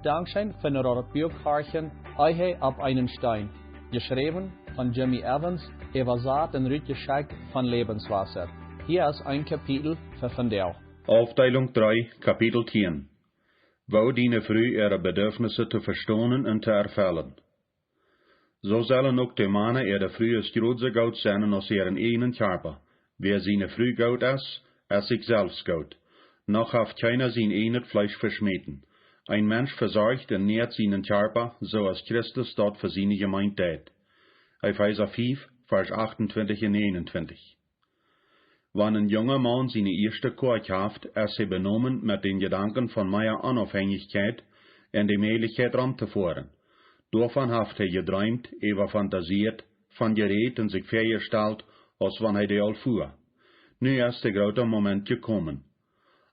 Dankschein von der Bürgharchen Eihe ab einen Stein. Geschrieben von Jimmy Evans, Evasaat en Rütgeschenk von Lebenswasser. Hier ist ein Kapitel für Vandel. Aufteilung 3, Kapitel 10. Wo dienen früh ihre Bedürfnisse zu verstonen und zu erfüllen. So sollen ook de mannen ihre frühe grootste Gott zijn als ihren eigenen Körper. Wer seine früh Gott ist, sich selbst Gott. Noch haft keiner sein eigenes Fleisch verschmähten. Ein Mensch versorgt und nährt seinen Körper, so als Christus dort für seine Gemeinde tät. Epheser 5, Vers 28 und 21. Wann ein junger Mann seine erste Kur kauft, sie benommen mit den Gedanken von meiner Unabhängigkeit und die Möglichkeit ranzufahren. Davon haft geträumt, fantasiert, von gerät und sich vorgestellt, als wann die all fuhr. Nu ist der große Moment gekommen.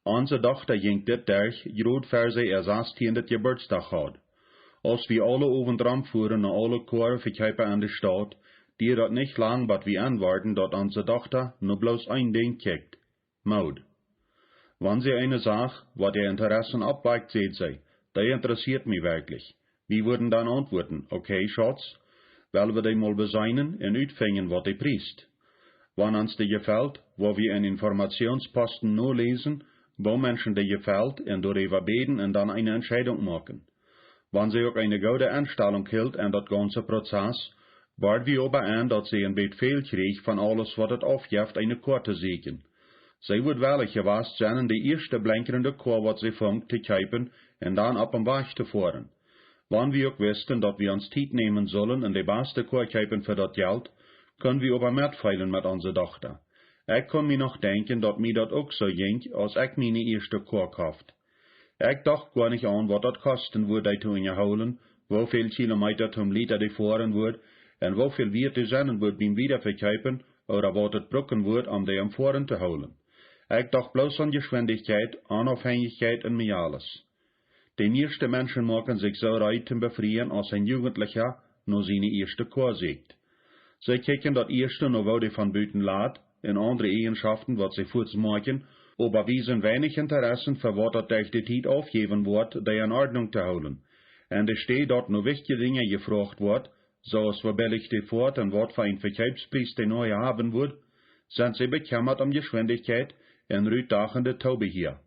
Onze Tochter ging dit durch, groot voor zij erst hier dit Geburtstag had. Als wir alle ovendram fuhren naar alle Chore verkeipen an der Stadt, die dat nicht lang bat wie anwarten, dat onze Tochter nur bloß ein Ding kijkt. Maud. Wann sie eine Sache, wat ihr Interessen abweicht, seht sie, die interessiert mich wirklich. Wie würden dann antworten, okay, Schatz, weil wir die mal beseinen und uitvingen, wat die priest. Wann uns die gefällt, wo wir in Informationsposten nur lesen, wo Menschen die gefällt und darüber beten und dann eine Entscheidung machen. Wenn sie auch eine gute Einstellung hielt an das ganze Prozess, ward wir aber an, dass sie ein bisschen viel kriegt von alles, was es aufgibt, eine Kur zu siegen. Sie wird wellig gewasst sein, die erste blinkende Kur, was sie fängt, zu kippen und dann ab am Weg zu fahren. Wenn wir auch wüssten, dass wir uns Zeit nehmen sollen und die beste Kur kippen für das Geld, können wir aber mitfeilen mit unserer Tochter. Ich kann mir noch denken, dass mir das auch so ging, als ich meine erste Kur kauft. Ich dachte gar nicht an, was das kosten würde, die zu holen, wie viel Kilometer zum Liter die fahren würde, und wie viel Wert die sein würde beim Wiederverkaufen, oder was das brücken würde, um die am Fahren zu holen. Ich dachte bloß an Geschwindigkeit, Unabhängigkeit und mir alles. Die meisten Menschen machen sich so reiten befrieren, als ein Jugendlicher nur seine erste Kur siegt. Sie kicken das erste noch, wo die von Büten lädt, in andere Eigenschaften, was sie kurz machen, aber wiesen wenig Interessen für was das durch die Zeit aufgeben wird, die in Ordnung zu holen. Und es steht dort nur wichtige Dinge gefragt wird, so als wie billig die fort und was für ein Verkaufspreis die neue haben wird, sind sie bekümmert um Geschwindigkeit und rütdachende Taube hier.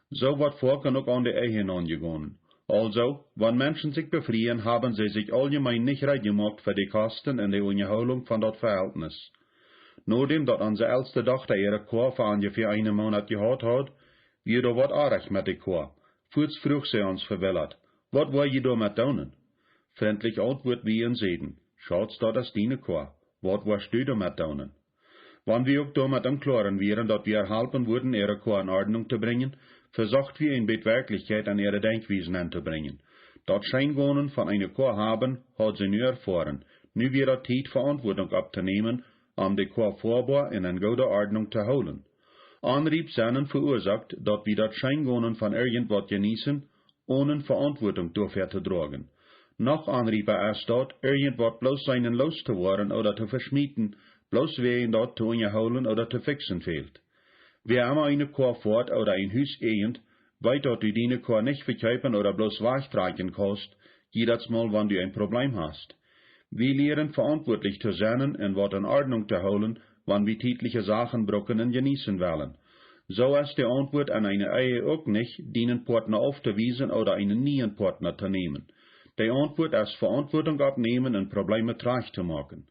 So wird vorher auch an die Ehen angegangen. Also, wenn Menschen sich befrieren, haben sie sich allgemein nicht recht gemacht für die Kosten und die Unterholung von dort Verhältnis. Nachdem dat unsere älteste Tochter ihre Kur für ungefähr einen Monat gehabt hat, wir da wat arg mit der Kur. Kurz früh sie uns verwillert. Wat war je da mit tun? Freundlich antwort wie in Seden. Schatz, dat ist deine Kur. Wat warst du da mit tun? Wann wir auch damit im Klaren wären, dat wir helfen würden, ihre Kur in Ordnung zu bringen, versucht wir in Wirklichkeit an ihre Denkwiesen anzubringen. Dat Scheinwohnen von einer Kur haben, hat sie nur erfahren. Nu wäre Zeit, Verantwortung abzunehmen, um die Kur vorbei in eine gute Ordnung zu holen. Antrieb seinen verursacht, dass wir das Scheinwohnen von irgendwas genießen, ohne Verantwortung dafür zu tragen. Noch Anrieber ist dort, irgendwas bloß seinen loszuwerden oder zu verschmieden, bloß wen dort zu holen oder zu fixen fehlt. Wer immer eine Kur fort oder ein Haus ehend, weiß dort du deine Kur nicht verkaufen oder bloß wegtragen kannst, jedes Mal, wenn du ein Problem hast. Wir lernen verantwortlich zu sein und was in Ordnung zu holen, wann wir tägliche Sachen brauchen und genießen wollen. So ist die Antwort an eine Ehe auch nicht, den Partner aufzuwiesen oder einen neuen Partner zu nehmen. Die Antwort ist Verantwortung abnehmen und Probleme trage zu machen.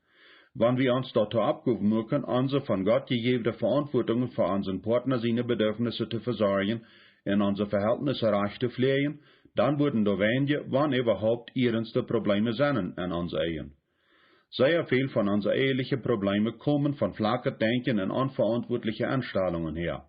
Wenn wir uns dazu abgerufen machen, unsere von Gott gegebene Verantwortung für unseren Partner seine Bedürfnisse zu versorgen und unsere Verhältnisse recht zu pflegen, dann würden da wenige, wann überhaupt, ernste Probleme sein in unseren Ehen. Sehr viel von unseren ehelichen Problemen kommen von flachen Denken und unverantwortlichen Einstellungen her.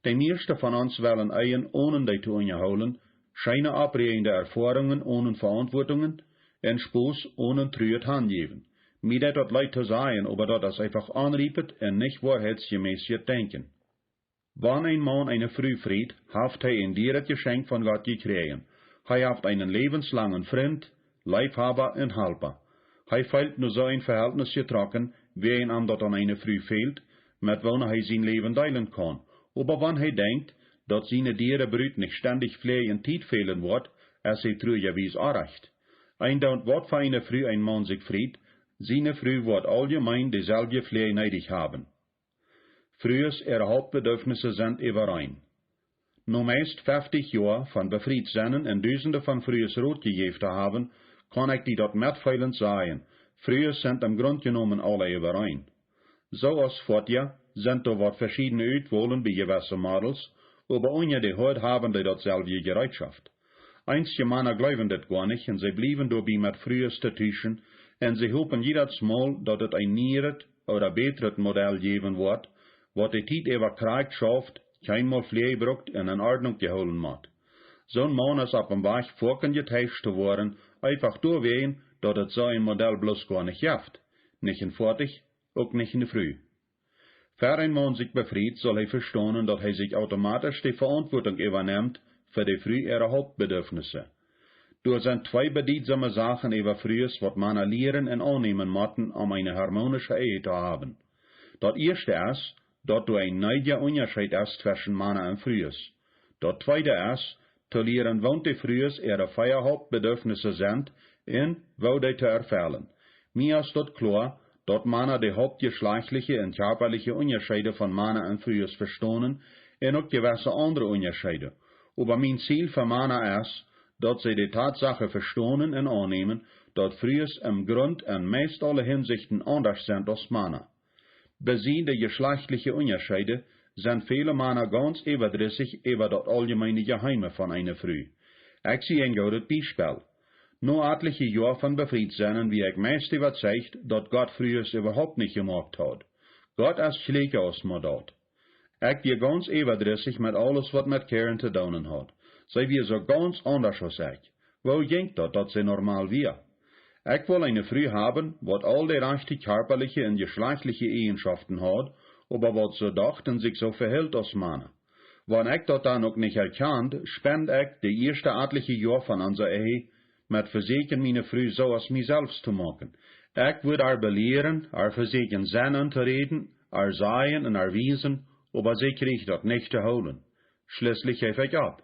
Die meisten von uns wollen Ehen ohne die zu holen, scheine abregende Erfahrungen ohne Verantwortungen und Spaß ohne Trühe angeben. Mir das leid zu sein, aber das einfach anriepet und nicht wahrheitsgemäß denken. Wann ein Mann eine Früh fried, haft er ein direkt Geschenk von Gott gekriegt. Er haft einen lebenslangen Freund, Leibhaber und Helfer. Er fehlt nur so ein Verhältnis getroffen, wie ein anderer an eine Früh fehlt, mit wem er sein Leben teilen kann. Aber wenn er denkt, dass seine Diere Brüt nicht ständig pflegen Zeit fehlen wird, als sie trügerwies anrecht. Ein dauert wat für eine Früh ein Mann sich fried, seine Früh wird allgemein dieselbe Pflege neidig haben. Frühers ihre Hauptbedürfnisse sind überein. No meist 50 Jahre von befried seinen und Dutzende von frühers Rot gegeben haben, kann ich die dort mitfeilend sagen, frühers sind im Grund genommen alle überein. So als fortja sind da wat verschiedene Uitwohlen bei gewissen Models, aber ohne die heute haben die dort selbe Bereitschaft. Einige Männer glauben das gar nicht und sie blieben dabei mit frühers zu tischen und sie hoffen jedes Mal, dass es ein neueres oder besseres Modell geben wird, was die Zeit über Krieg schafft, keinmal Pflege brucht und in Ordnung geholen wird. So ein Mann ist auf dem Weg vorken getäuscht zu worden, einfach durchwehen, dass es so ein Modell bloß gar nicht gibt. Nicht in Fertig, auch nicht in Früh. Für ein Mann sich befriedet, soll er verstehen, dass er sich automatisch die Verantwortung übernimmt für die Früh ihre Hauptbedürfnisse. Da sind zwei bedeutsame Sachen über Frühes, was Männer lehren und annehmen müssen, um eine harmonische Ehe zu haben. Das erste ist, dass du ein neuer Unterschied ist zwischen Männer und Frühes. Das zweite ist, zu lehren, wann die Frühes ihre vier Hauptbedürfnisse sind und wo die zu erfüllen. Mir ist das klar, dass Männer die hauptgeschlechtliche und körperliche Unterschiede von Männer und Frühes verstehen und auch gewisse andere Unterschiede. Aber mein Ziel für Männer ist, dass sie die Tatsache verstehen und annehmen, dass Frühes im Grund in meist alle Hinsichten anders sind als Männer. Besehen die geschlechtliche Unterschiede sind viele Männer ganz überdrüssig über das allgemeine Geheime von einer Früh. Ich sehe ein gutes Beispiel. Nur etliche Jahre von Befriedsein, wie ich meist überzeugt, dass Gott Frühes überhaupt nicht gemacht hat. Gott ist schlechter als man dort. Ich bin ganz überdrüssig mit alles, was mit Karen zu tun hat. Sie wir so ganz anders als ich. Wo denkt das, dass sie normal wir? Ich will eine Früh haben, was all die rechte körperliche und geschlechtliche Eigenschaften hat, aber was so dacht und sich so verhält als Männer. Wenn ich das dann auch nicht erkannt, spende ich die erste etliche Jahr von unserer Ehe mit Versägen meine Früh so als mich selbst zu machen. Ich würde belehren, Versägen Sinnen zu reden, Sagen und Wiesen, aber sie kriegt das nicht zu holen. Schließlich gebe ich ab.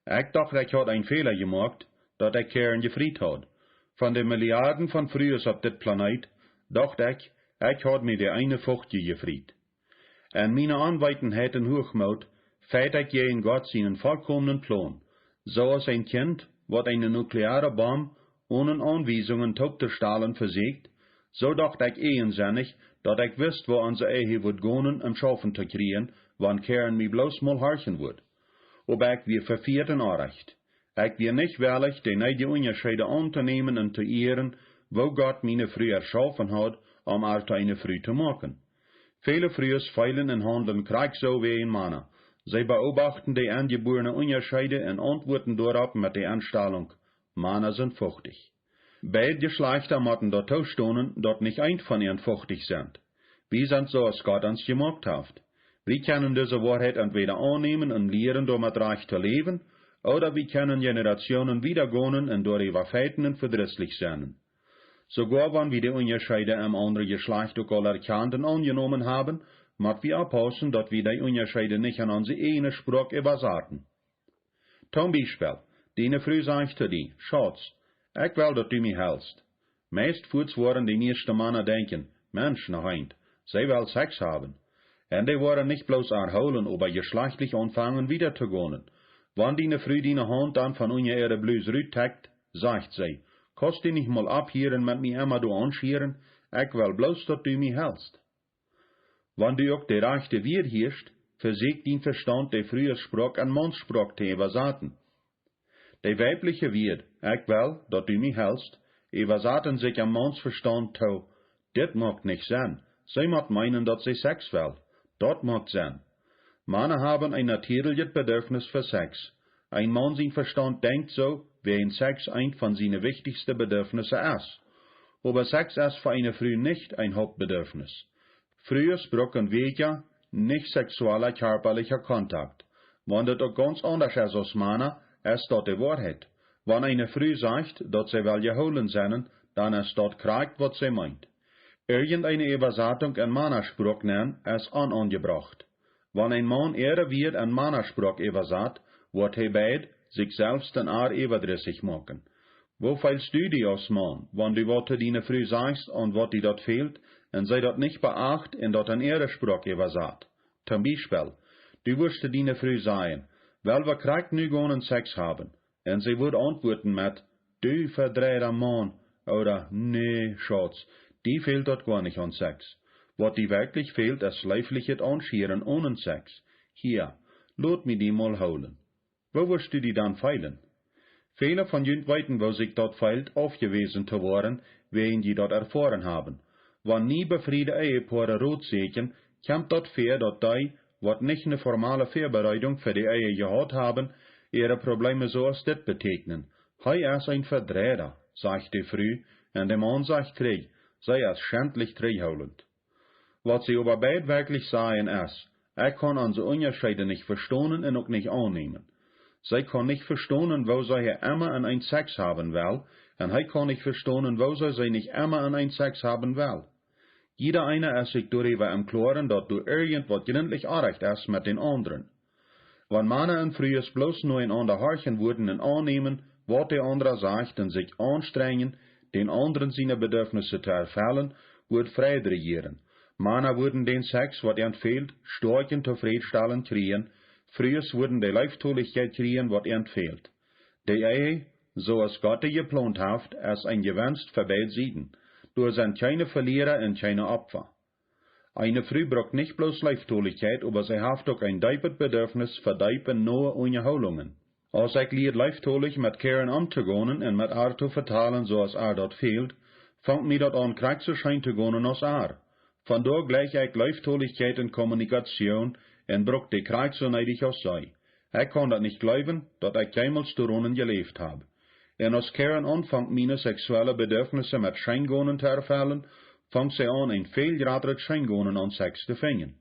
Ich dachte, ich hatte einen Fehler gemacht, dass ich Karen gefried hat. Von den Milliarden von Frühes auf dit Planet, dachte ich hatte mir die eine Fucht gefried. En meine Anweitenheit und Hochmut feit ich je in Gott seinen vollkommenen Plan, so als ein Kind, wat eine nukleare Bombe ohne Anweisungen Taubtestahlen versägt, so dachte ich ehensinnig, dass ich wüsste, wo unsere Ehe wird gehen, Schaffen zu kriegen, wann Karen mich bloß mal horchen wird. Aber ich wir verfehlt und Anrecht. Ich wir nicht willig, die neue Unterschiede anzunehmen und zu ehren, wo Gott meine Früh erschaffen hat, um alte eine Früh zu machen. Viele Frühes feilen und handeln Krieg so wie ein Mann. Sie beobachten die angeborenen Unterschiede und antworten darauf mit der Anstellung, Männer sind fuchtig. Beide Geschlechter müssen dort stehen, dort nicht ein von ihnen fuchtig sind. Wir sind so, als Gott uns gemacht hat. Wir können diese Wahrheit entweder annehmen und lehren, damit reich zu leben, oder wir können Generationen wiedergehen und durch ihre Feiten und verdrießlich sein. Sogar wenn wir die Unterschiede im anderen Geschlecht auch alle erkannt und angenommen haben, müssen wir aufpassen, dass wir die Unterschiede nicht an unsere eigene Sprache übersagen. Zum Beispiel, die Früh sagt zu dir, Schatz, ich will, dass du mich hältst. Meist fuhrt waren die meisten Männer denken, Mensch, noch ein, sie will Sex haben. Und die waren nicht bloß erholen, aber geschlechtlich anfangen wieder zu gehen. Wenn die Früh die Hand dann von unter ihre Bluse rütteckt, sagt sie, kannst du nicht mal abhieren mit mir immer du anschieren, ich will bloß, dass du mich hältst. Wenn du auch der rechte Wir hirst, versägt dein Verstand der frühe Sprach an Mannssprach zu übersaten. Der weibliche Wirt, ich will, dass du mich hältst, übersaten sich am Mannsverstand zu, das mag nicht sein. Sie mag meinen, dass sie Sex will. Das mag sein. Männer haben ein natürliches Bedürfnis für Sex. Ein Mann sein Verstand denkt so, wie ein Sex ein von seinen wichtigsten Bedürfnissen ist. Aber Sex ist für eine Früh nicht ein Hauptbedürfnis. Früher brauchen wir ja nicht sexueller körperlicher Kontakt. Wenn das auch ganz anders ist als Männer, ist das die Wahrheit. Wenn eine Früh sagt, dass sie will geholen sein, dann ist das Krieg, was sie meint. Irgendeine Übersetzung in Männerspruch nennen, ist unangebracht. Wenn ein Mann ihre wird in Männerspruch übersetzt, wird er beid sich selbst den Aar überdrüssig machen. Wo feilst du die aus, Mann, wann du wat deine Früh sagst und wat die dort fehlt, und sei dort nicht beacht und dort an ihre Sprach übersagt? Zum Beispiel, du wirst deine Früh sagen, weil wir kriegt nu gonen Sex haben, und sie wird antworten mit, du verdrehter Mann, oder nee, Schatz, die fehlt dort gar nicht an Sex. Wat die wirklich fehlt, ist leifliches Anschieren ohne Sex. Hier, lot mi die mal holen. Wo wirst du die dann feilen? Viele von jünt weiten, wo sich dort feilt, aufgewesen zu worden, wen die dort erfahren haben. Wann nie befriede Ehepaare rot sehen, kommt dort fair, dort die, wat nicht eine formale Vorbereitung für die Ehe gehabt haben, ihre Probleme so als dit betegnen. Hei ist ein Verdreher, sagt die Früh, und der Mann sagt Krieg, sei es schändlich kriegholend. Was sie aber beid wirklich sagen ist, kann unsere Unterschiede nicht verstehen und auch nicht annehmen. Sie kann nicht verstehen, wo sie immer an ein Sex haben will, und kann nicht verstehen, wo sie nicht immer an ein Sex haben will. Jeder eine ist sich darüber im Klaren, dass du irgendwas gründlich anrecht ist mit den anderen. Wenn Männer und Frühes bloß nur einander horchen würden und annehmen, was der andere sagt und sich anstrengen, den anderen seine Bedürfnisse zu erfüllen, wird Friede regieren. Männer würden den Sex, was ihnen fehlt, stark und zufriedenstellend kriegen, Frühes würden die Leiftoligkeit kriegen, was ihnen fehlt. Die Ehe, so als Gott die geplant hat, ist ein gewünscht für beide Seiten. Du sind keine Verlierer und keine Opfer. Eine Früh braucht nicht bloß Leiftoligkeit, aber sie hat auch ein deipet Bedürfnis für deipen neue Unterholungen. Als ich leer leiftolig mit Keren umzugehen und mit Ar zu vertalen, so als dort fehlt, fängt mir dort an, Krieg zu schein zu gehen als Von da gleich ich Leiftoligkeit und Kommunikation und braucht die Krieg so neidig als sei. Ich kann das nicht glauben, dass ich keinmals zu Runen gelebt habe. Und als Karen anfängt, meine sexuelle Bedürfnisse mit Scheingonen zu erfüllen, fängt sie an, ein vielgraderes Scheingonen an Sex zu finden.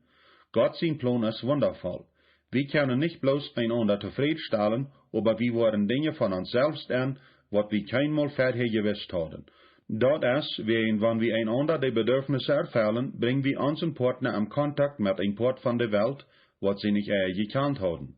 Gott sein Plan ist wundervoll. Wir können nicht bloß einander zufriedenstellen, aber wir wollen Dinge von uns selbst an, was wir keinmal vorher gewusst haben. Dort ist, wenn wir einander die Bedürfnisse erfüllen, bringen wir unseren Partner in Kontakt mit einem Part von der Welt, was sie nicht gekannt haben.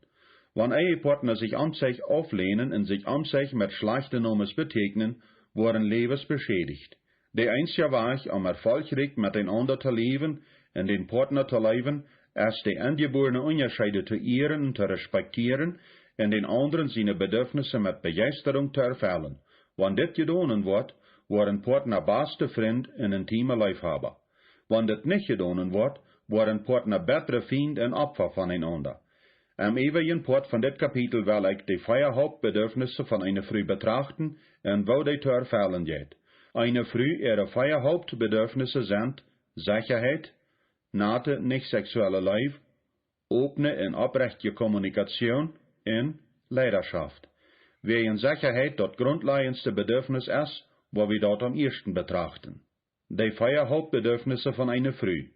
Wenn Ehepartner sich an sich auflehnen und sich an sich mit schlechten Nomes betegnen, worden Lebens beschädigt. Der einzige Weg, um erfolgreich miteinander zu leben und den Partner zu leben, ist die angeborene Unterschiede zu ehren und zu respektieren und den anderen seine Bedürfnisse mit Begeisterung zu erfüllen. Wenn das getan wird, worden Partner beste Freund und intime Leibhaber. Wenn das nicht getan wird, worden Partner bessere Feind und Opfer voneinander. Am ewigen Port von dit Kapitel will ich die vier Hauptbedürfnisse von einer Früh betrachten und wo die zu erfüllen geht. Eine Früh, ihre vier Hauptbedürfnisse sind Sicherheit, nate, nicht sexuelle Leib, offene und oprechte Kommunikation und Leidenschaft. Wegen Sicherheit das grundlegendste Bedürfnis ist, wo wir dort am ersten betrachten. Die vier Hauptbedürfnisse von einer Früh.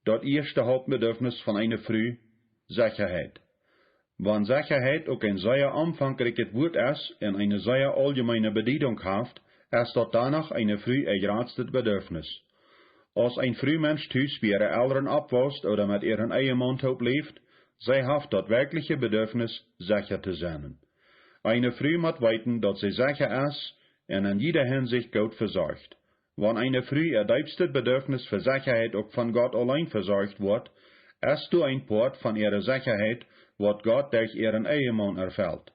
Das erste Hauptbedürfnis von einer Früh, Sicherheit. Wenn Sicherheit auch ein sehr umfangreiches Wort ist und eine sehr allgemeine Bedeutung hat, ist dort danach eine Früh ein gerätstes Bedürfnis. Als ein Frühmensch Tüß bei ihren Eltern abwässt oder mit ihren Ehemann lebt, sie hat das wirkliche Bedürfnis, sicher zu sein. Eine Früh muss weiten, dass sie sicher ist und in jeder Hinsicht gut versorgt. Wenn eine Früh ihr tiefstes Bedürfnis für Sicherheit auch von Gott allein versorgt wird, ist du ein Port von ihrer Sicherheit, was Gott durch ihren Ehemann erfüllt.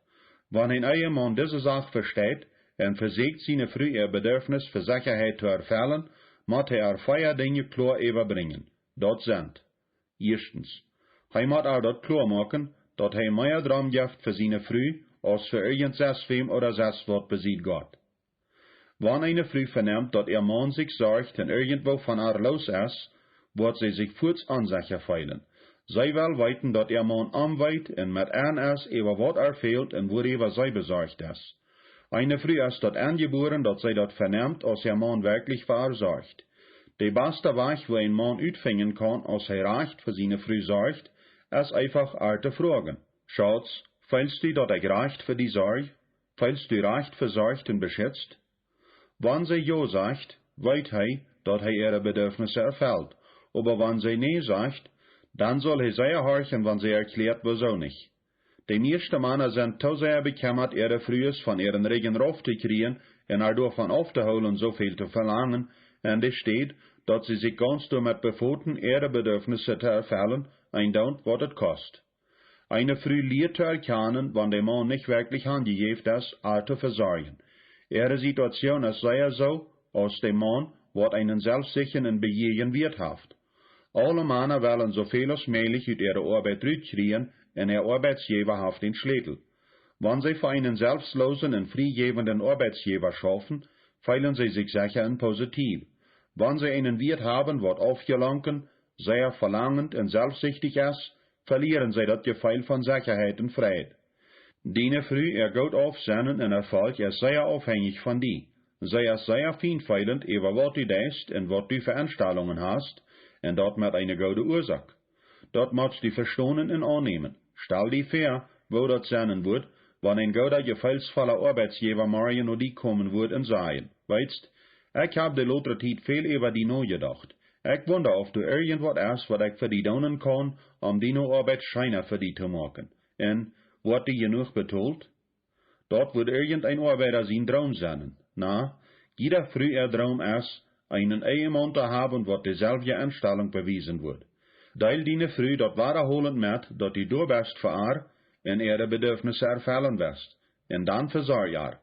Wenn ein Ehemann diese Sache versteht und versucht, seine Früh ihr Bedürfnis für Sicherheit zu erfüllen, muss er vier Dinge klar überbringen. Dort sind: Erstens, er muss dort klar machen, dass er mehr Drum gibt für seine Früh, als für irgendetwas oder das, was besieht Gott. Wenn eine Früh vernimmt, dass ihr Mann sich sorgt und irgendwo von los ist, wird sie sich kurz unsicher fühlen. Sie will weiten, dass ihr Mann anweit und mit ist, über was fehlt und worüber sie besorgt ist. Eine Früh ist dort angeboren, dass sie dort vernimmt, als ihr Mann wirklich versorgt. Der beste Weg, wo ein Mann utfingen kann, als er recht für seine Früh sorgt, ist einfach zu fragen: Schatz, fühlst du, dass ich recht für die Sorge? Fühlst du recht versorgt und beschützt? Wenn sie ja sagt, weiß er, dass er ihre Bedürfnisse erfüllt. Aber wenn sie nee sagt, dann soll er sehr horchen, wenn sie erklärt, wieso nicht. Die meisten Männer sind zu sehr bekämmert, ihre Frühes von ihren Regen rauf zu kriegen und davon aufzuholen, so viel zu verlangen, und es steht, dass sie sich ganz damit befoten, ihre Bedürfnisse zu erfüllen, eindauernd, was es kostet. Eine Früh lehrt zu erkennen, wann der Mann nicht wirklich angegeben ist, zu versorgen. Ihre Situation ist sehr so, als der Mann, was einen selbstsicheren Bejegen wird haft. Alle Männer wollen so viel als möglich aus ihrer Arbeit rauskriegen, und ihr Arbeitsgeber haft den Schlädel. Wenn sie für einen selbstlosen und friegebenden Arbeitsgeber schaffen, fühlen sie sich sicher und positiv. Wenn sie einen Wirt haben, was aufgelangen, sehr verlangend und selbstsüchtig ist, verlieren sie das Gefühl von Sicherheit und Freiheit. Diene früh ihr gut aufsehen und Erfolg ist sehr abhängig von die. Sie ist sehr feinfühlend über was du denkst und was du für Einstellungen hast, und dort mit eine gute Ursache. Dort musst du verstehen und annehmen. Stell dir vor, wo das sein wird, wenn ein guter, gefühlsvoller Arbeitsgeber morgen noch die kommen wird und sagen, weißt, ich hab die letzte Zeit viel über die noch gedacht. Ich wundere, ob du irgendwas ist, was ich für die tun kann, die noch Arbeit scheiner für die zu machen. Und, wird die genug betont? Dort wird irgendein Arbeiter sein Traum sein. Na, jeder früh ihr Traum ist, einen Ehemann zu haben, was dieselbe Einstellung bewiesen wird. Deil die früh dort wiederholend mit, dass du bist für und ihre Bedürfnisse erfüllen wirst. Und dann versorg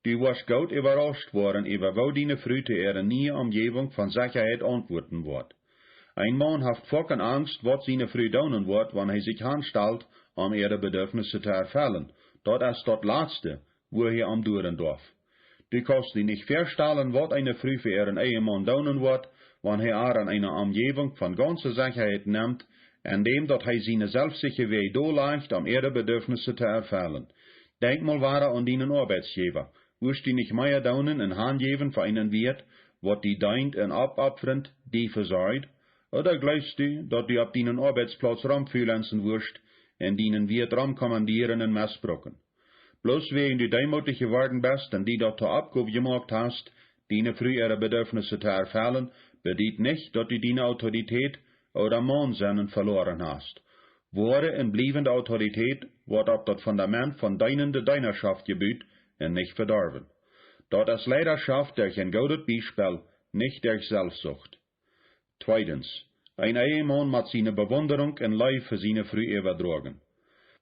Du wirst gut überrascht worden, über wo die früh zu ihrer neuen Umgebung von Sicherheit antworten wird. Ein Mann hat fucking Angst, was seine früh tun wird, wenn er sich anstellt, ihre Bedürfnisse zu erfüllen. Dort ist das Letzte, wo er amduren darf. Du kannst dir nicht vorstellen, was eine früh für ihren Ehemann tun wird, wenn er an eine Umgebung von ganzer Sicherheit nimmt, indem dort er seine selbstsicher Weg durchleicht, ihre Bedürfnisse zu erfüllen. Denk mal weiter an deinen Arbeitsgeber. Wirst du nicht mehr daunen in Hand geben für einen Wirt, was die deint und ababfrennt, die versorgt? Oder glaubst du, dass du auf deinen Arbeitsplatz rumfreelancen wirst, und deinen Wirt rumkommandieren und missbrauchen? Bloß wegen du demutig geworden bist und die dort zur Abgabe gemacht hast, deine früh ihre Bedürfnisse zu erfüllen, bedeutet nicht, dass du deine Autorität oder Mannsein verloren hast. Wahre und bliebende Autorität wird auf das Fundament von deiner Dienerschaft gebüht und nicht verdorben. Dort ist Leidenschaft durch ein gutes Beispiel, nicht durch Selbstsucht. Zweitens, ein Ehemann muss seine Bewunderung und Liebe für seine Frau übertragen.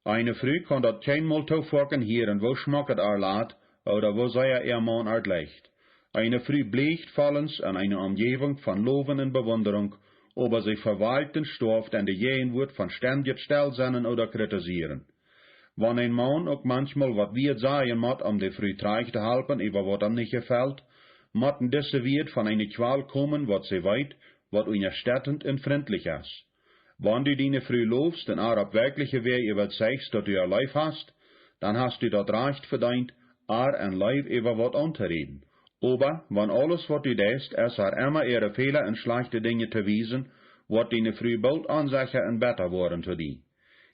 Eine Frau kann dort keinmal zufolgen hören, wo schmacket lädt oder wo sei ihr Mann leicht. Eine Frau bleicht vollends an eine Umgebung von Loben und Bewunderung, aber sie verweilt und storft an der Jähen wird von ständig Stillsennen oder kritisieren. Wenn ein Mann auch manchmal was wird sagen muss, die Frau treich zu halten, über was ihm nicht gefällt, müssen diese wird von einer Qual kommen, was sie weit, was unerstattend und freundlich ist. Wenn du deine Frau lobst und auf wirkliche Weise überzeugst, dass du ihr Leib hast, dann hast du das Recht verdient, ein Leib über was anzureden. Aber, wenn alles, was du denkst, ist immer ihre Fehler und schlechte Dinge zu wiesen, wird deine Frau bald ansicher und besser worden zu dir.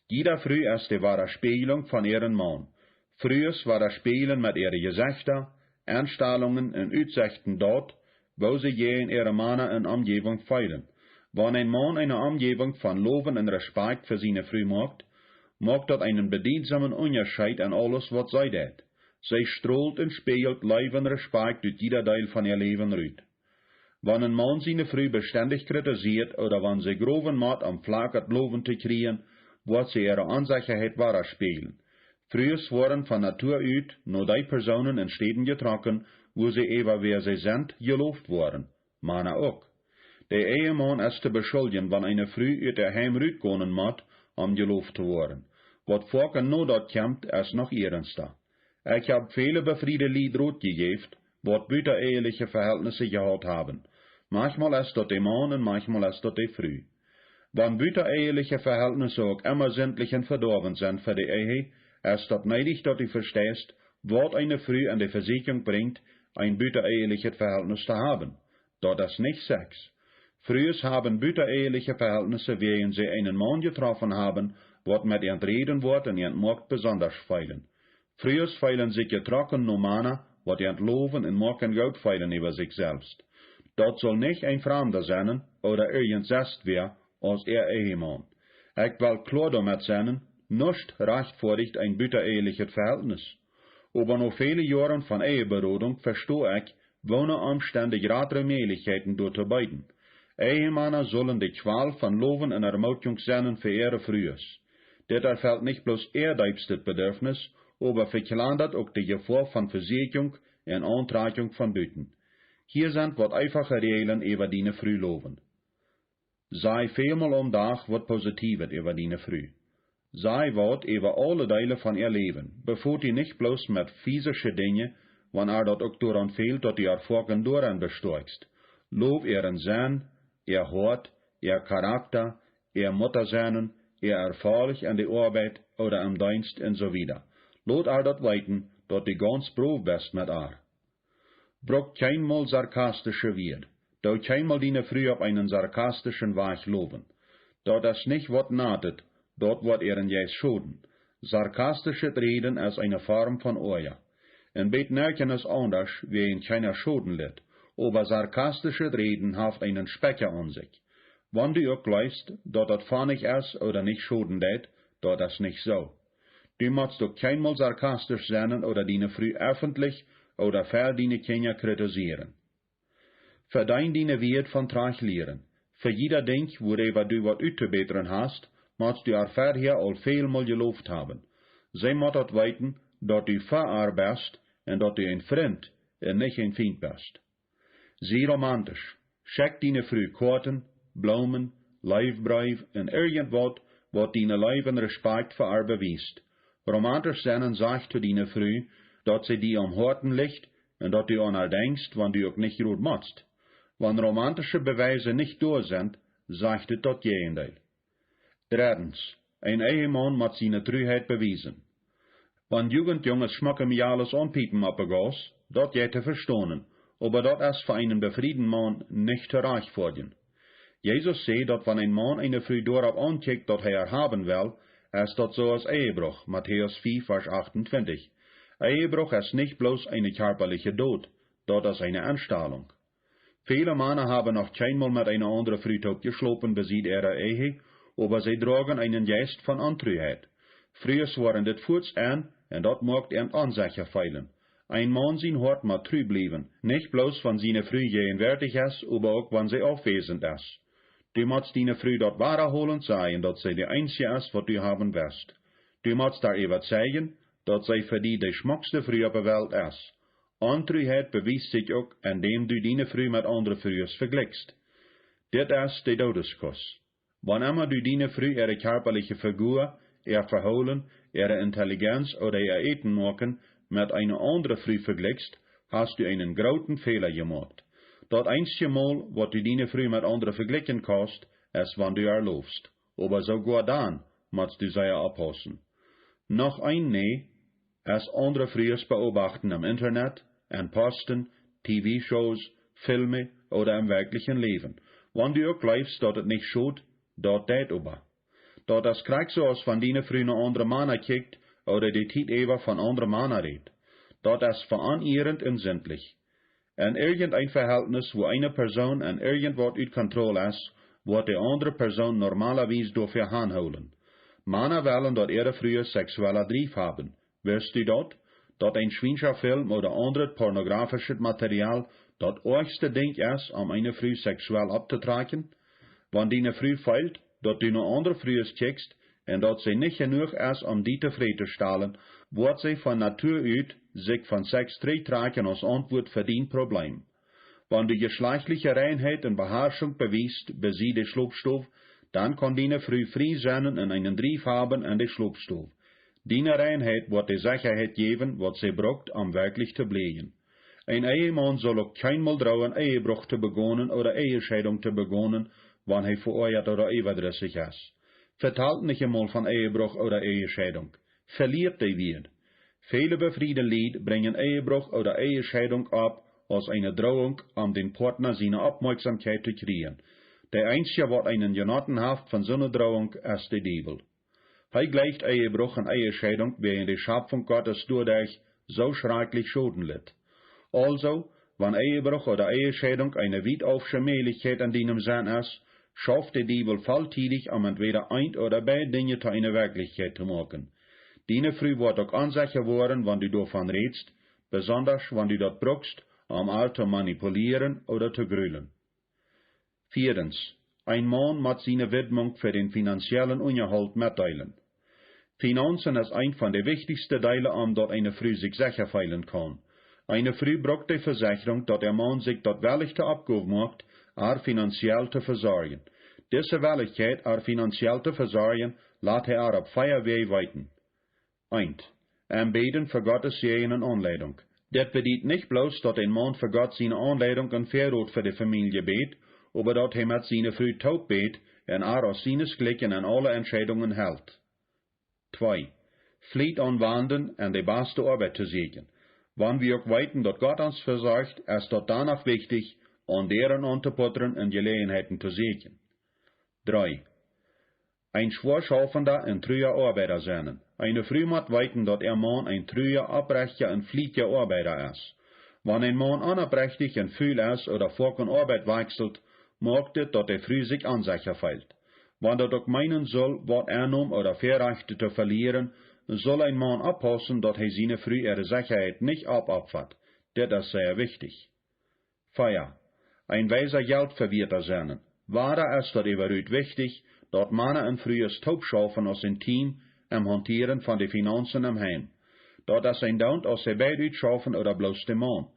Jeder Frau ist die wahre Spiegelung von ihrem Mann. Frühes war das Spielen mit ihren Gesichter, Einstellungen und Aussichten dort, wo sie je in ihrer Männer und Umgebung feilen. Wenn ein Mann eine Umgebung von Loben und Respekt für seine Frau macht das einen bediensamen Unterschied an alles, was sie tut. Sie strahlt und spiegelt Liebe und Respekt durch jeder Teil von ihr Leben raus. Wenn ein Mann seine Frau beständig kritisiert oder wenn sie groben macht, am Flackert Loben zu kriegen, wird sie ihre Unsicherheit wahrer spiegeln. Früher waren von Natur aus nur die Personen in Städten getroffen, wo sie eben wer sie sind, gelobt wurden. Männer auch. Der Ehemann ist zu beschuldigen, wenn eine Frau aus der Heim rausgehen muss, gelobt zu werden. Was vorher nur dort kommt, ist noch ernster. Ich habe viele befriedete Lied gegeben, was bitter eheliche Verhältnisse gehabt haben. Manchmal ist dort der Mann und manchmal ist dort die Frau. Wenn bitter eheliche Verhältnisse auch immer sämtlich und verdorben sind für die Ehe, ist dort neidig, dass du verstehst, was eine Frau an die Versicherung bringt, ein bitter eheliches Verhältnis zu haben. Dort ist nicht Sex. Früher haben bitter eheliche Verhältnisse, während sie einen Mann getroffen haben, was mit ihren reden wird und ihren Markt besonders feilen. Früher feilen sich getrocken nur Männer, was ihren loben und morgen Geld feilen über sich selbst. Dort soll nicht ein Fremder sein oder irgend selbst wer als ihr Ehemann. Ich will klar damit sein, nicht rechtfertigt ein bütereheliches Verhältnis. Aber noch viele Jahre von Eheberodung verstehe ich, wohne Umstände gerade Möglichkeiten dort zu beiden. Ehemänner sollen die Qual von Loven und Ermutigung sein für ihre Frühes. Das erfällt nicht bloß ihr deibstes Bedürfnis, aber verkleinert auch die Gefahr von Versicherung und Antragung von Büten. Hier sind wat einfache Regeln über die Früh loven. Sei viermal am Tag wat Positives über die Früh. Sei wat über alle Teile von ihr Leben, bevor die nicht bloß mit physische Dinge, wann dort auch daran fehlt, dass die Erfolgen daran besteuigst. Lob ihren Sinn, ihr Hort, ihr Charakter, ihr Mutterseinen, ihr Erfolg an der Arbeit oder am Dienst und so wieder. Lot dort weiten, dass die ganz brav bist mit Bruch keinmal sarkastische Wert. Da keinmal die Früh auf einen sarkastischen Weg loben. Da das nicht wat natet, dort wird ihren jäs schoden. Sarkastische Reden ist eine Form von Oja. In bet nerken ist anders, wie in keiner schoden lädt. Aber sarkastische Reden haft einen Specker an sich. Wann du auch glaubst, dort das farnig ist oder nicht schoden lädt, dort das nicht so. Du musst doch keinmal sarkastisch sein oder die Früh öffentlich oder ver die Kinder kritisieren. Für dein die Wert von Trach lehren. Für jeder Ding, worüber du wat uitzubeteren hast, musst du vorher al vielmal geloofd haben. Zij moet dat weten, dat du Veraar bist en dat du ein Freund en nicht ein Feind bist. Sehr romantisch. Schick die Früh Karten, Blumen, Leifbrief en irgendwas, wat die Leben Respekt für haar bewiest. Romantisch sein sagt zu die Früh, dat sie die am Horten liegt en dat du an haar denkst, wann du auch nicht gut machst. Wann romantische Beweise nicht durch sind, sagt es dat Gegenteil. Drittens, ein Ehemann muss seine Treuheit beweisen. Wann Jugendjunges schmacken mir alles anpiepen abgegas, dat geht zu verstehen, aber dat ist für einen befriedenen Mann nicht zu reichfordern. Jesus sagt, dass wenn ein Mann eine Früh darauf ankickt, dat er haben will, ist dat so als Ehebruch, Matthäus 4, Vers 28. Ehebruch ist nicht bloß eine körperliche Tod, dat ist eine Anstellung. Viele Männer haben noch keinmal mit einer anderen Früh geschlafen, besieht ihre Ehe, aber sie tragen einen Geist von Antreuheit. Früher waren das Fuß an, und dat mag ihren Ansicher feilen. Ein Mann sein Hort mag treu bleiben, nicht bloß wenn seine Früh gegenwärtig ist, aber auch wenn sie aufwesend ist. Du musst deine Früh dort wahrholend sein, dass sie die einzige ist, was du haben wirst. Du musst da überzeugen, dass sie für die schmuckste Früh auf der Welt ist. Antreuheit beweist sich auch, indem du deine Früh mit anderen Frühs vergleichst. Das ist der Todeskuss. Wann immer du deine Früh ihre körperliche Figur, ihr Verhalten, ihre Intelligenz oder ihr Eten machen mit einer anderen Früh vergleichst, hast du einen großen Fehler gemacht. Das einzige Mal, was du deine Früh mit anderen vergleichen kannst, ist, wenn du erlaubst. Aber sogar dann musst du sie abpassen. Noch ein Nee, ist andere Frühs beobachten im Internet, in Posten, TV-Shows, Filme oder im wirklichen Leben. Wenn du auch glaubst, dass es nicht schaut, dort det aber. Dort das kriegt so aus, wenn die Früh noch andere Männer kickt oder die Tiet eber von anderen Männer redet. Dort ist veranierend und sinnlich. In irgendein Verhältnis, wo eine Person an irgendwas uit Kontrolle ist, wird die andere Person normalerweise dafür anholen. Männer wollen dort ihre frühe sexuelle Drive haben. Wirst du dort? Dort ein schwincher Film oder anderes pornografisches Material das erste Ding ist, um eine Früh sexuell abzutragen? Wenn die Früh fehlt, dass du noch andere Frühes checkst, und dass sie nicht genug ist, um die zu stellen, wird sie von Natur aus sich von Sex tragen als Antwort für dein Problem. Wenn du geschlechtliche Reinheit und Beherrschung bewiest, besieht die Schlupfstoff, dann kann die Früh frei sein und einen Drief haben an die Schlupfstoff. Die Reinheit wird die Sicherheit geben, was sie braucht, um wirklich zu bleiben. Ein Ehemann soll auch keinmal trauen, Ehebruch zu begehen oder Ehescheidung zu begehen, wann er verurteilt oder überdrüssig ist. Vertalt nicht einmal von Ehebruch oder Ehescheidung. Verliert die Wert. Viele befriedene Lied bringen Ehebruch oder Ehescheidung ab als eine Drohung, um den Partner seine Aufmerksamkeit zu kriegen. Der Einzige, was einen Genoten haft von so einer Drohung, ist der Teufel. Er gleicht Ehebruch und Ehescheidung, wie in der Schöpfung Gottes dadurch so schrecklich Schaden litt. Also, wenn Ehebruch oder Ehescheidung eine weitaufsche Möglichkeit in deinem Sinn ist, schafft der Diebel volltätig, um entweder ein oder beide Dinge zu einer Wirklichkeit zu machen. Deine früh wird auch ansicher worden, wenn du davon redest, besonders wenn du das brauchst, um all zu manipulieren oder zu grülen. 4. Ein Mann muss seine Widmung für den finanziellen Unterhalt mitteilen. Finanzen ist ein von den wichtigsten Teilen, um dort eine Frau sich sicher fühlen kann. Eine Frau braucht die Versicherung, dass der Mann sich dort wellig zur Abgabe macht, finanziell zu versorgen. Diese Welligkeit, finanziell zu versorgen, lässt er auf 4 Wege weiten. 1. Beten für Gottes Segen und Anleitung. Das bedeutet nicht bloß, dass ein Mann für Gott seine Anleitung und Verrot für die Familie bet, aber dass er mit seiner Frau taub bet und aus seines Glück in alle Entscheidungen hält. 2. Fleet anwenden und die beste Arbeit zu sehen. Wenn wir auch weiten, dass Gott uns versorgt, ist dort danach wichtig, an deren anzuputtern und Gelegenheiten zu sehen. 3. Ein schwarschaffender und treuer Arbeiter sein. Eine Frau muss weiten, dass ihr Mann ein treuer, abrechtiger und fleißiger Arbeiter ist. Wenn ein Mann unabrechtig und viel ist oder vor von Arbeit wechselt, mag das, dass der Frau sich ansicher fällt. Wenn er doch meinen soll, was Einnahmen oder Verrechte zu verlieren, soll ein Mann aufpassen, dass er seine Frau ihre Sicherheit nicht abopfert. Das ist sehr wichtig. 4. Ein weiser Geldverwirter sein. Wahrer ist das überhaupt wichtig, dass Männer und Frühe taub schaffen aus dem Team im Hantieren von den Finanzen im Heim. Dort ist ein Daunt aus der beide schaffen oder bloß der Mann.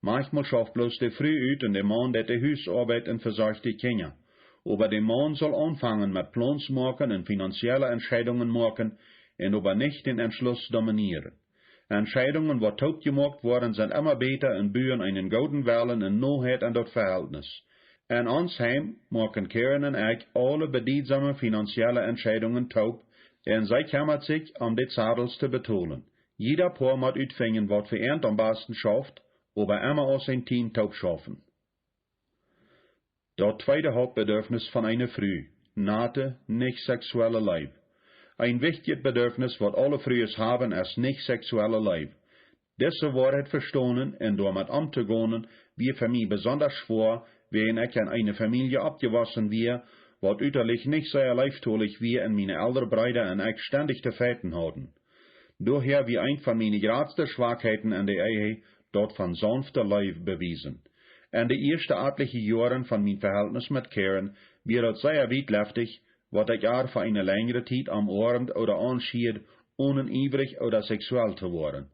Manchmal schafft bloß der Früh und der Mann, der die Hausarbeit und versorgt die Kinder. Aber der Mann soll anfangen mit Plans machen und finanzielle Entscheidungen machen und aber nicht den Entschluss dominieren. Entscheidungen, die taub gemacht worden, sind immer besser und bühen einen guten Willen und Noheit an das Verhältnis. In ons Heim machen Karen und ich alle bedeutsame finanzielle Entscheidungen taub, und sie kümmert sich, die Zadels zu betonen. Jeder Paar muss uitvinden, was für ihn am besten schafft, aber immer aus sein Team taub schaffen. Das zweite Hauptbedürfnis von einer Frau, nate, nicht sexuelle Leib. Ein wichtiges Bedürfnis, was alle Frühe haben, ist nicht sexuelle Leib. Diese Wahrheit verstehen und damit umzugehen, wie für mich besonders schwer, wenn ich in eine Familie abgewaschen wir, was üterlich nicht sehr leiftolig wie in meine älteren Brüder und ich ständig zu feten hatten. Daher wie ein von meinen größten Schwachheiten in der Ehe dort von sanfter Leib bewiesen. In den ersten etlichen Jahren von meinem Verhältnis mit Karen wird es sehr weitleftig, was ich auch für eine längere Zeit am Abend oder anschied, ohne ivrig oder sexuell zu werden.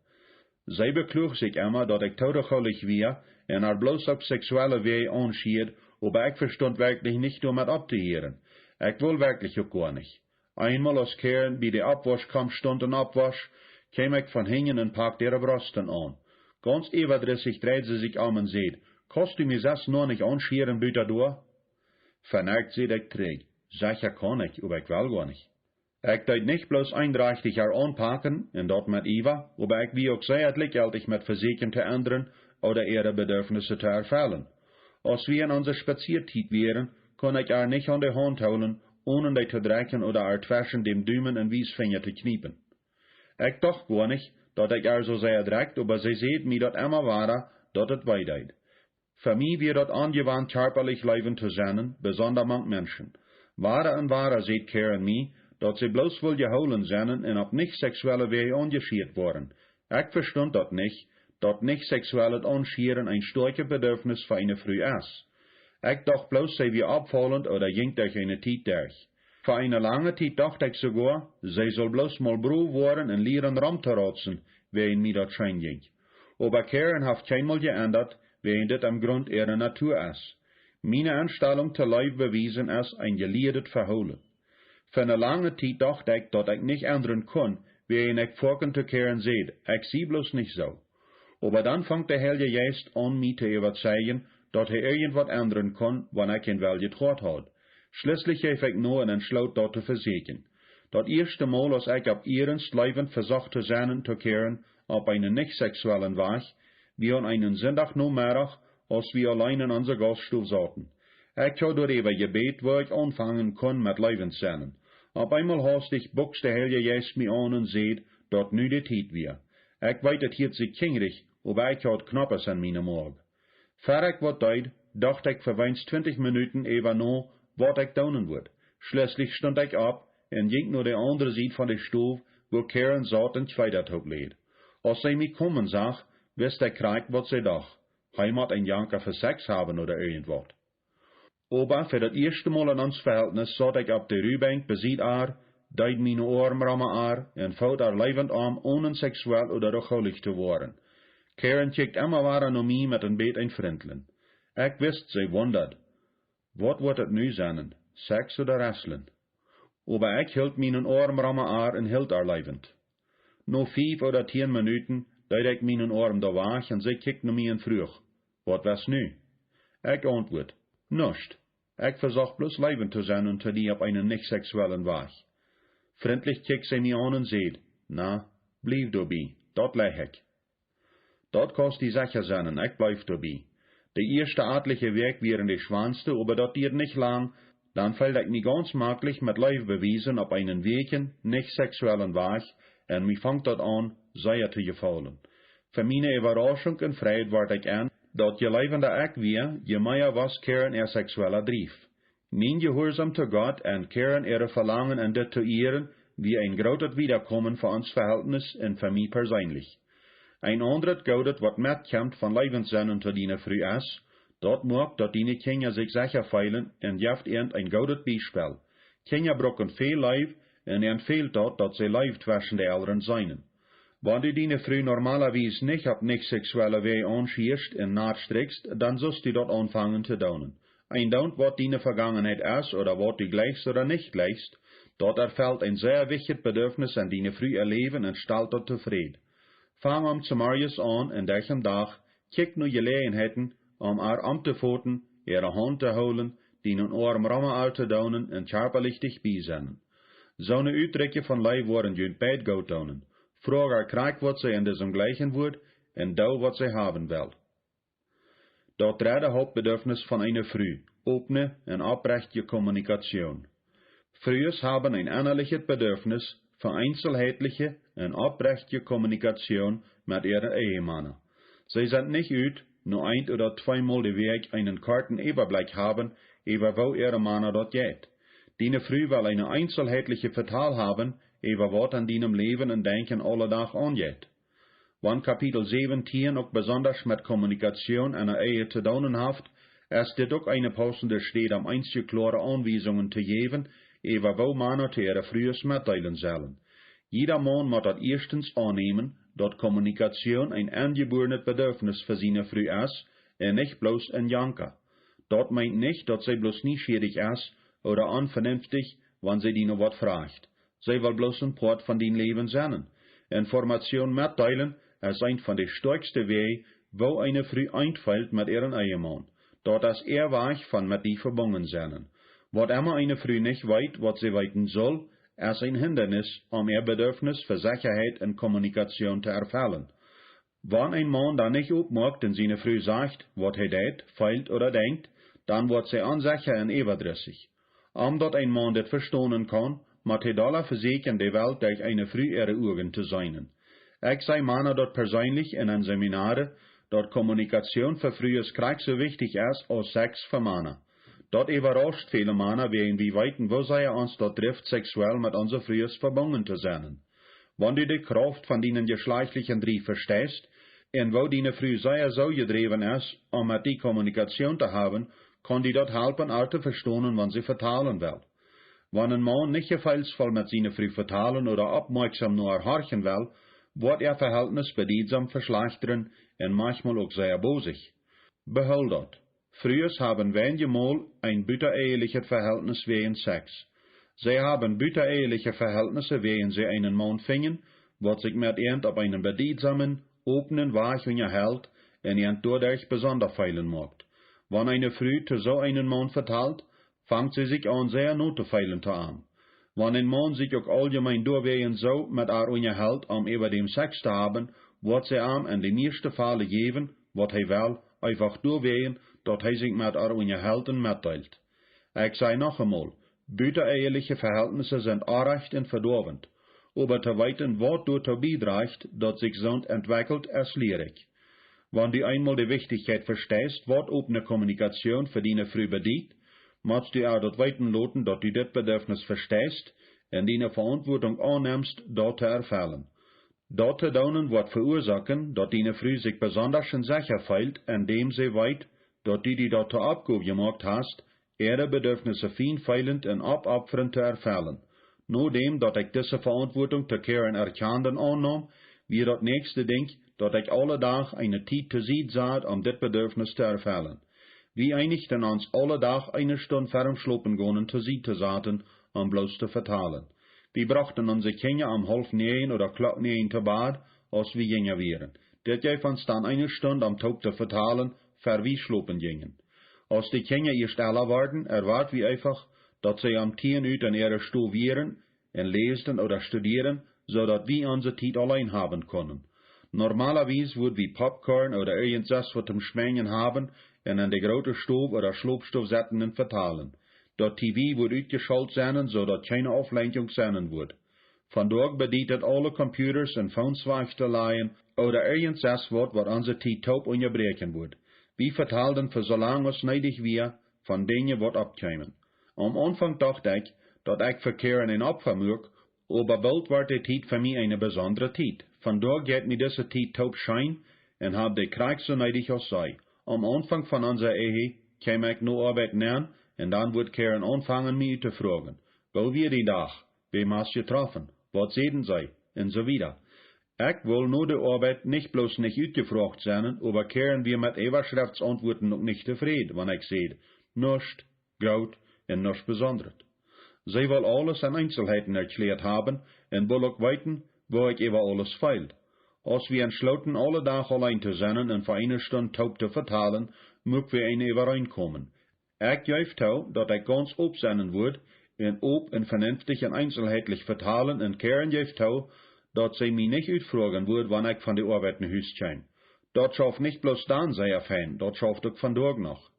Sie beklug sich immer, dass ich todachöllig war und bloß auf sexuelle Wege anschied, aber ich verstand wirklich nicht damit abzuhören. Ich will wirklich auch gar nicht. Einmal als Karen bei der Abwasch kam, stund ein Abwasch, kam ich von hinten und packte ihre Brüsten an. Ganz überdrissig dreht sie sich um und sagt, kannst du mir das nur nicht anschieren, bitte du? Verneigt sie dich träg. Sicher kann ich, aber ich will gar nicht. Ich deut nicht bloß eindeutig anpacken, und dort mit Eva, aber ich wie auch sehr gleichgültig mit Versichern zu ändern oder ihre Bedürfnisse zu erfüllen. Als wir in unserer Spaziertiet wären, kann ich nicht an der Hand holen, ohne die zu drecken oder zwischen dem Daumen und Wiesfinger zu kniepen. Ich doch gar nicht, dass ich so sehr dreckt, aber sie seht mir dat immer wahrer, dat het weideit. Für mich wird dat angewandt, körperlich leben zu sein, besonders manch Menschen. Wahrer und wahrer seht Karen mir, dat sie bloß wohl geholen sind und auf nicht sexuelle Wege angeschiert worden. Ich verstand dat nicht sexuelles Anschieren ein starkes Bedürfnis für eine Frau ist. Ich dachte bloß, sie wie abfallend oder ging durch eine Zeit durch. Für eine lange Zeit dachte ich sogar, sie soll bloß mal Brüh worden und lernen rumzuratzen, wen mir dat schein ging. Aber Karen hat keinmal geändert, wen das am Grund ihrer Natur ist. Meine Einstellung zu Leib bewiesen ist ein gelehrt Verholen. Für eine lange Zeit dachte ich, dass ich nicht ändern kann, wen ich vorhin zu Karen seht. Ich sieh bloß nicht so. Aber dann fängt der Heilige Geist an, mich zu überzeugen, dass er irgendwas ändern kann, wenn ich ihn wel getraut hat. Schließlich habe ich nur einen Entschluss, dort zu versägen. Das erste Mal, als ich auf ihrens Leben versucht zu sein, zu kehren, auf einen nicht sexuellen Weg, wie an einen Sonntag als wir allein in unserer Gaststube saßen. Ich habe darüber gebet, wo ich anfangen kann mit Leben zu sein. Auf einmal hastig buchst der Heilige Geist mich an und sieht, dort nu die Zeit wir. Ich weiß, das hier sich kingrig, aber ich hatte Knappes an meinem Morgen. Fertig war Zeit, dachte ich für 20 Minuten eben noch wat ik doen wordt. Schließlich stond ik op en ging naar de andere zijde van de stoel, wo Karen zat en Kleidertop leed. Als zij mij komen zag, wist ik krijgt wat zij dacht. Hij moet een janker voor seks hebben oder irgendwat. Aber für das erste Mal in ons Verhältnis zat ik op de Rubank beziet haar, deed mijn oormrammen haar en vouwt haar levend aan ohne seksuell oder rugholig te worden. Karen kijkt immer weer naar mij met een beet en vriendelen. Ik wist, zij wondert. Wat wordt het nu zijn, seks oder wrestelen? Aber ik hield mijn oormrammen haar en hield haar levend. Na 5 oder 10 minuten deed ik mijn oorm daar weg en zij kijkt naar mij en vroeg. Wat was nu? Ik antwoord. Nichts. Ik verzocht bloß levend te zijn und die op einen nicht sexuellen Weg. Vriendlich kijkt zij mij aan en zei, na, blijf daarbij, dat leg ik. Dat kost die sicher zijn, ik blijf daarbij. De eerste aardliche Weg wären die schwanste, aber dat duurt nicht lang, dann fällt ich mich ganz möglich mit Leibbeweisen auf einen weken, nicht sexuellen Weg, en mich fangt dat an, sehr zu gefallen. Für meine Überraschung und Freude ward ich an, dat je levender ik weer, je mehr was Karen sexueller Drief. Mijn gehoorzaam te Gott en Karen ihre Verlangen en dit te ehren, wie ein groot Wiederkommen für uns Verhältnis en für mich persönlich. Ein anderes Goudet wat metkomt van levenszinnen te dienen früh is, dat maakt dat die Kinder sich sicher feilen en jeft ein goudet Beispiel. Kinder brokken veel lijf en fehlt dat sie lijf zwischen de Eltern zijn. Wanneer die früh normalerweise nicht op nicht sexuelle Wege anschierst en nachstreckst, dann sollst du dat anfangen te doen. Ein Daunt wat die Vergangenheit is oder wat du gleichst oder nicht gleichst, dort erfällt ein sehr wichtiges Bedürfnis an die früh erleben en stellt dat tevreden. Fang om zu Marius an en dechem dag, kijk nu Gelegenheiten om haar am te voeten, ihre Hand te houden, die nun oorm ramme uit te donen en scherperlichtig bijzennen. Zo'n uitdrukje van lijf worden junt beid goed donen. Vroeg haar krijg wat zij in diesem gleichen wordt en dou wat zij haben wil. Dat derde Hauptbedürfnis van eine Früh, opene en oprechte Kommunikation. Frühs haben ein innerliches Bedürfnis für einzelheitliche und oprechte Kommunikation mit ihren Ehemannen. Sie sind nicht ut, nur ein oder zweimal die Weg einen karten Überblick haben, über wo ihre Männer dort geht. Die Früh will eine einzelheitliche Vertal haben, über was an deinem Leben und Denken alle Tag angeht. Wann Kapitel 17 auch besonders mit Kommunikation einer Ehe zu tun hat, ist dit auch eine passende Stelle, um einzige klare Anweisungen zu geben, über wo Männer zu ihrer Frühes mitteilen sollen. Jeder Mann muss das erstens annehmen, dass Kommunikation ein angeborenes Bedürfnis für seine Früh ist, und nicht bloß ein Janker. Das meint nicht, dass sie bloß nieschädig ist oder unvernünftig, wenn sie die noch was fragt. Sie will bloß ein Part von den Leben sein. Information mitteilen ist ein von den stärksten Wegen, wo eine Früh einfällt mit ihren Ehemann. Dort ist Weg von mit die verbunden sein. Was immer eine Früh nicht weit, was sie weiten soll, ist ein Hindernis, um ihr Bedürfnis für Sicherheit und Kommunikation zu erfüllen. Wenn ein Mann da nicht aufmacht und seine Früh sagt, was er tät, feilt oder denkt, dann wird sie unsicher und überdrüssig. Dort ein Mann das verstehen kann, muss er dollar versichern, die Welt durch eine Früh ihre Augen zu sein. Ich sei Männer dort persönlich in einem Seminar, dort Kommunikation für frühes Krieg so wichtig ist als Sex für Männer. Dort überrascht viele Männer, wie weit und wo sie uns dort trifft, sexuell mit unser frühes verbunden zu sein. Wenn du die Kraft von deinen geschlechtlichen Trieb verstehst, und wo deine Früh sehr so gedreven ist, um mit die Kommunikation zu haben, kann die dort helfen, auch zu verstehen, wann sie vertalen will. Wenn ein Mann nicht gefühlsvoll mit seiner Früh vertalen oder aufmerksam nur horchen will, wird ihr Verhältnis bedeutsam verschlechtern und manchmal auch sehr bosig. Behold dort. Frühers haben wenige Mal ein bütereheliche Verhältnis wegen Sex. Sie haben bütereheliche Verhältnisse, wegen sie einen Mann fingen, was sich mit ihnen auf einen bedeutsamen, offenen Weg unterhält und ihnen dadurch besonders feilen macht. Wenn eine Früh zu so einem Mann verteilt, fängt sie sich an sehr notfeilen zu an. Wenn ein Mann sich auch allgemein durchwegen so mit ihr unterhält, über dem Sex zu haben, wird sie ihm in den meisten Fällen geben, was er will, einfach durchwegen, dass er sich mit ihr unterhält und mitteilt. Ich sage noch einmal, bütereheliche Verhältnisse sind unrecht und verdorvend, aber zu weiten, was dazu beiträgt, dass sich so entwickelt, ist schwierig. Wenn du einmal die Wichtigkeit verstehst, was offene Kommunikation für deine Früh bedeutet, Machst du auch dort weiten loten, dat du dit Bedürfnis verstehst en die Verantwortung annimmst, dort te erfüllen. Dort te doen wat verursachen, dat die Frau sich besonders sicher fühlt, indem sie weet, dat die dort zur Abgabe gemacht hast, ihre Bedürfnisse feinfeilend en opopferend te erfüllen. Nur dem, dat ich diese Verantwortung te keren erkannten annahm, wie dat nächste Ding, dat ich alle Tag eine Zeit te ziet saat, dit Bedürfnis te erfüllen. Wie einigten uns alle Tag eine Stunde vorm Schlopen gehen te ziet te zaten, bloß te vertalen. Wir brachten unsere Kinder am 8:30 oder 9:00 te bad, als wir gingen wären. Dat gaf uns dann eine Stunde am Tag te vertalen, vor wir schlopen gingen. Als die Kinder erst älter waren, erwart wir einfach, dat sie am 10 Uhr in ihre Stuhl wären, en lesen oder studieren, zodat wir unsere Zeit allein haben können. Normalerweise würden wir Popcorn oder irgendwas was zum Schmengen haben, en in die grote Stove oder Schloopstove zetten en vertalen. Dat TV wordt uitgeschaltet zijn, zodat keine Auflenkung sein wird. Vandaag bedient alle computers en phones weg te leien, oder irgendwas wat onze tijd taub onderbreken wordt. Wir vertalen für so lange es neidig wir von Dingen wat abkämen. Am Anfang dachte ich, dat ich verkehren in Opfer mög, aber bald war die Tijd für mich eine besondere Tijd. Vandaag geht mir diese Tijd taub schein, en hab de Krieg so neidig als sei. Am Anfang von unserer Ehe käme ich nur Arbeit nähern, en dan wird Karen anfangen, mich zu fragen. Wo wir die Dag? Wem hast du getroffen? Was sehen sie? Und so wieder. Ich will nur die Arbeit nicht bloß nicht utgefragt sein, aber Karen wir mit Überschriftsantworten noch nicht zufrieden, wenn ich sehe, nichts, gut und nichts Besonderes. Sie will alles in Einzelheiten erklärt haben, und will auch weiten, wo ich über alles fehlt. Als wir entschlossen, alle Tag allein zu sein und für eine Stunde taub zu vertalen, mögen wir eine übereinkommen. Ich geef toe dat ik ganz op zijn word, en op en vernünftig en einzelheitlich vertalen, en Karen geeft toe dat zij mij niet uitvragen wordt wanneer ik van de arbeid naar huis kom. Dat schafft niet bloß dan, zei er fein, dat schafft ook vandaag nog.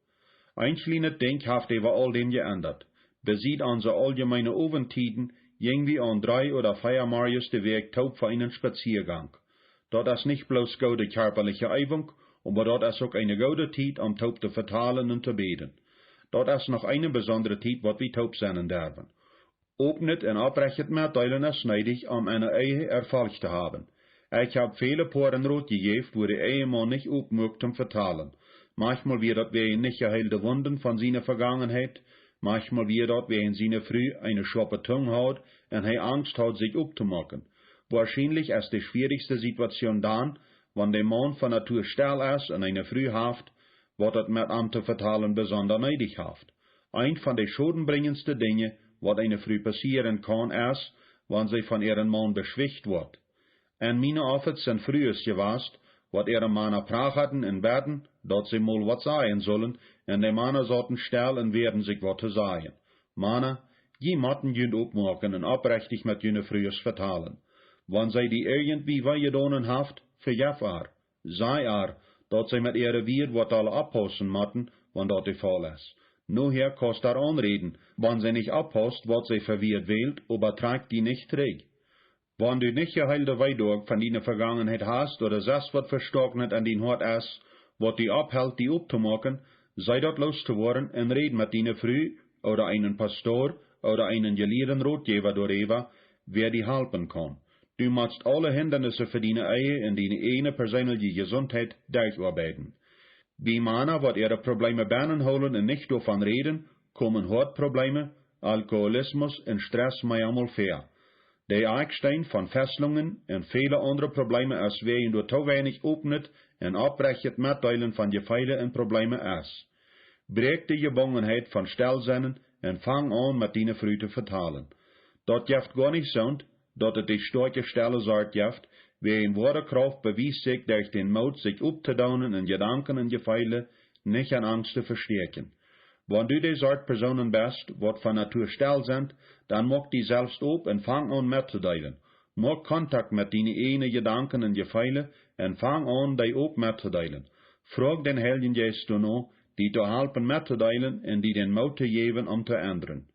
Ein kleines Ding heeft über all dem geändert. Besieht onze allgemeine Oventiden, ging wie an 3 oder 4 Marius de Weg taub für einen Spaziergang. Dat is nicht bloß gute körperliche Übung, aber dat is ook eine gute Zeit, am taub zu vertalen und zu beten. Dat is nog eine besondere Tijd wat we taub zijn derven. Opnet en oprechet meerdelen is snijdig om een eigen erfolg te hebben. Ik heb vele poren rood gegeven, wo de Ehemann nicht opmocht om vertalen. Manchmal wie dat wir nicht geheilte Wunden von seiner Vergangenheit, manchmal wie dat wir in seiner Früh eine schlappe Zunge hat en hij Angst hat, sich aufzumachen. Wahrscheinlich ist die schwierigste Situation dann, wenn der Mann von Natur still ist und eine Früh haft, wat het met am te vertalen besonder neidig haft. Ein van de schodenbringendste Dinge, wat eine Früh passieren kann, ist, wann sie von ihrem Mann beschwicht wird. En meine Affet sind frühes gewast, wat ihre Männer prach hatten in Betten, dat sie mal wat sagen sollen, en de Männer sollten still en werden sich wat zu sagen. Männer, je matten jünd opmaken en oprechtig mit jüne frühes vertalen. Wann sie die irgendwie weigedonen haft, verjef sei dat zij met ihre weer wat alle abpassen matten, wann dat de Fall is. Nu her kost er anreden, wann sie nicht abpasst, wat zij verwirrt wählt, aber tragt die nicht träg. Wann du nicht geheilte Weidorg von deiner Vergangenheit hast, oder das wat verstocknet an den Hort is, wat die abhält, die abzumachen, sei dat losgeworden en red mit deiner Früh, oder einen Pastor, oder einen gelehrten Rotgeber darüber, wer die helfen kann. Du musst alle Hindernisse für deine Ehe und deine eigene persönliche Gesundheit durcharbeiten. Wie Männer, wat ihre Probleme binnenholen und nicht davon reden, kommen Hautprobleme, Alkoholismus und Stress mehr einmal fair. Der Eckstein von Fesselungen und viele andere Probleme ist, wer ihn durch zu wenig öffnet und abbrechet mitteilen von Gefeile und Probleme ist. Brech die Gebungenheit von Stillsennen und fang an mit deine Früh zu vertalen. Dat jeft gar nicht sind, dat het die starke Stelle sagt jeft, wer in wahre Kraft bewies sich durch den Mut, sich abzudaunen in Gedanken und Gefeile, nicht an Angst zu verstärken. Wenn du die Art Personen bist, wat von Natur still sind, dann mach die selbst op und fang an mitzuteilen. Mach Kontakt mit deine eigenen Gedanken und Gefeile und fang an, die op mitzuteilen. Frag den Heiligen Geist noch, die te helpen mitzuteilen und die den Mut te geben, te ändern.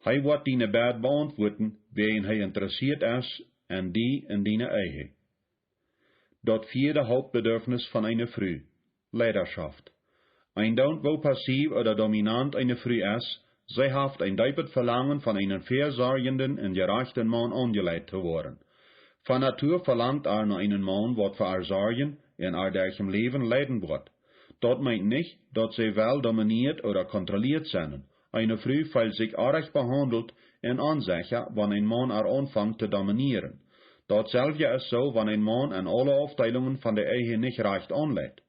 Hij wordt die bed beantwoorden, waarin hij interessiert is, en die in die Ehe. Dat vierde Hauptbedürfnis von einer Früh, Leidenschaft. Ein Don't, wo passiv oder dominant eine Frau ist, sie haft ein deipet Verlangen von einem versorgenden und gerechten Mann angelegt zu worden. Von Natur verlangt noch einen Mann, wat für sorgen in derchem Leben leiden wird. Dat meint nicht, dass sie wel dominiert oder kontrolliert sind. Eine Frau fühlt sich arg behandelt und unsicher, wenn ein Mann anfängt zu dominieren. Dasselbe ist so, wenn ein Mann an alle Aufteilungen von der Ehe nicht recht anlegt.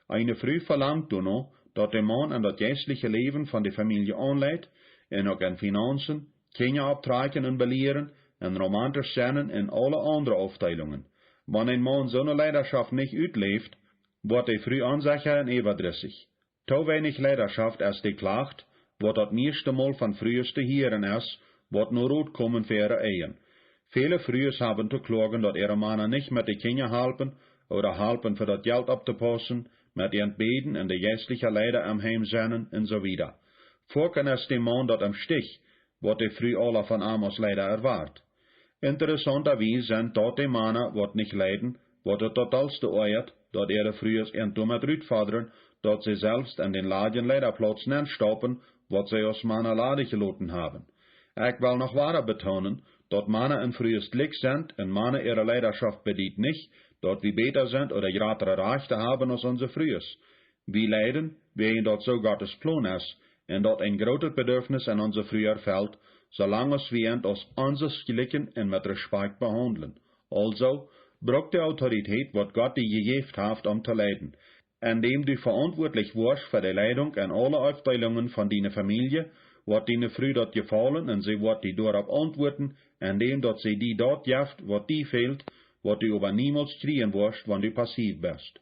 Eine Frau verlangt noch, dass der Mann an das geistliche Leben von der Familie anlegt, und auch an Finanzen, Kinder abtragen und belehren, und romantisch sein in alle anderen Aufteilungen. Wenn ein Mann so eine Leidenschaft nicht utlebt, wird er früh unsicher und überdrüssig. To wenig Leidenschaft als die klagt, wird das meiste Mal von früheste Hieren ist, wird nur rot kommen für ihre Ehen. Viele Frühes haben zu klagen, dass ihre Männer nicht mit den Kindern helfen oder helfen für das Geld abzupassen, mit ihren Beten und die geistlichen Leider am Heim sein und so weiter. Vorken es dem Mann dort am Stich, wird die früh alle von Amos leider erwart. Interessanterweise sind dort die Männer, wat nicht leiden, wat het totalste oeiert, dat ihre Frühes ihren dummet rütfadern, dat sie selbst an den Laden Leiderplatz stoppen, wat sie aus Männer ladig geloten haben. Ich will noch weiter betonen, dat Männer in frühes Glück sind und Männer ihre Leidenschaft bedient nicht, dat wir beter sind oder größere Rechte haben als unser Frühes. Wir leiden, wegen dat so Gottes Plan ist, und dat ein großes Bedürfnis an unser Früher fällt, solange wir uns unseres Glücken und mit Respekt behandeln. Also, braucht die Autorität, wat Gott dir gegeben hat, zu leiden, indem du verantwortlich wirst für die Leitung an alle Aufteilungen von deiner Familie, wat deine Früh dort gefallen und sie wird die darauf antworten, indem dort sie die dort jaft, wat die fehlt, wat du aber niemals kriegen wirst, wenn du passiv bist.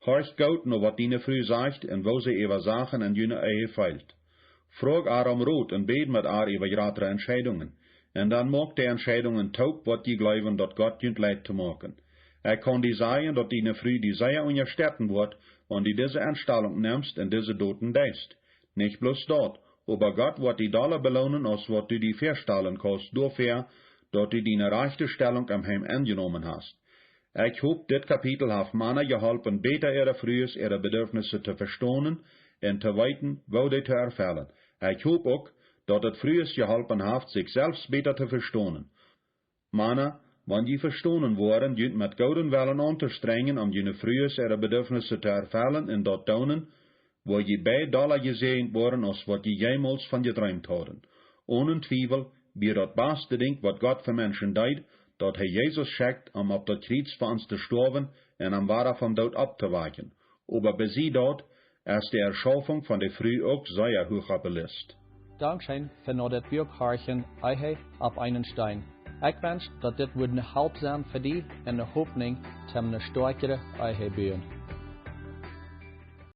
Horch gut nur, wat deine Früh sagt und wo sie ihre Sachen in deine Ehe fehlt. Frag Aaron Rot und bet mit über ihre Entscheidungen. Und dann mag die Entscheidungen taub, wat die glauben, dat Gott jünt leid zu machen. Kann die sagen, dat deine Früh die sehr unterstützen wird, wenn du diese Einstellung nimmst und diese Doten deist. Nicht bloß dort, aber Gott wird die Dollar belohnen, als wat du die verstellen kannst, dafür, dat du deine rechte Stellung am Heim angenommen hast. Ich hoffe, dit Kapitel hat Männer geholfen, beter ihre Frühes, ihre Bedürfnisse zu verstehen und zu weiten, wo die zu erfüllen. Ich hoffe auch, dass es frühes geholfen hat, sich selbst besser zu verstehen. Männer, wenn die verstanden worden, jünt mit guten Willen anzustrengen, jene frühes ihre Bedürfnisse zu erfüllen und dort tun, wo je bei Dollar gesehen worden, als was je jemals von geträumt haben. Ohne Zweifel, wie das beste Ding, was Gott für Menschen tut, dass Jesus schickt, auf das Kreuz für uns zu sterben und weiter vom Tod abzuweichen. Aber bei sie dort, ist die Erschaffung von der Früh auch sehr hoch auf der Liste. Dankeschön für noch das Bürgharchen Eihe auf einen Stein. Ich wünsche, dass das eine Halb sein für dich und eine Hoffnung zu einer stärkeren Eihe bauen.